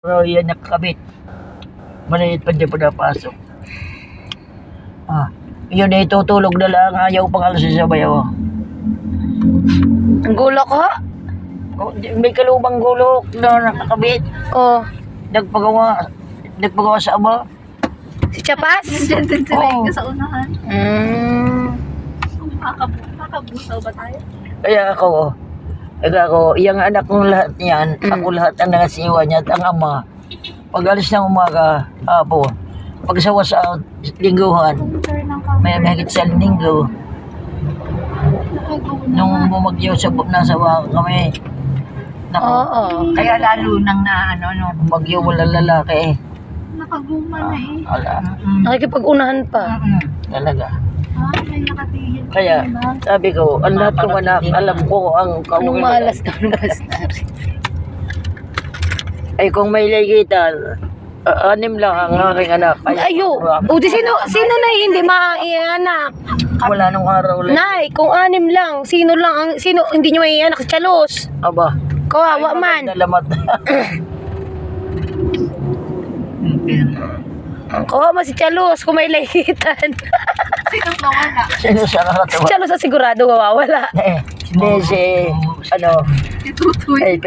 Pero yan nakakabit. Maliit pa dyan pa napasok. Yun ay tutulog na lang. Ayaw pang alasin sa bayaw. Ang gulok ho? May kalubang gulok na nakakabit. Oh. Nagpagawa sa ama. Si Chapas? Nandiyan din sila Oo. yung sa unahan. Makabusaw ba tayo? Kaya ako, yung anak kong lahat niyan, ako lahat ang nangasiwa niya at ang ama. Pag alis ng umaga, hapon, pagsawa sa lingguhan, may mahigit sa linggo, nung bumagyo sa nasa kami, naku, Oo. Kaya lalo nang na bumagyo wala lalaki. nakaguma na eh. Wala, Nakikipag-unahan pa. talaga. May nakatigil. Kaya, sabi ko, ang lahat kong anak, alam ko ang Anong malas na bastar? Ay, kung may lagitan, anim lang ang aking anak. Ayo. O di sino na hindi maianak? Wala nung araw lang. Nay, kung 6 lang, sino hindi nyo maianak? Si Chalos. Aba. Kawawa man. Salamat. Kawawa si Chalos kung may lahitan. Sinong nawala? Sino siya Si nakatawa? Chalos sa sigurado mawawala. Hindi si, Si Tutoy. pero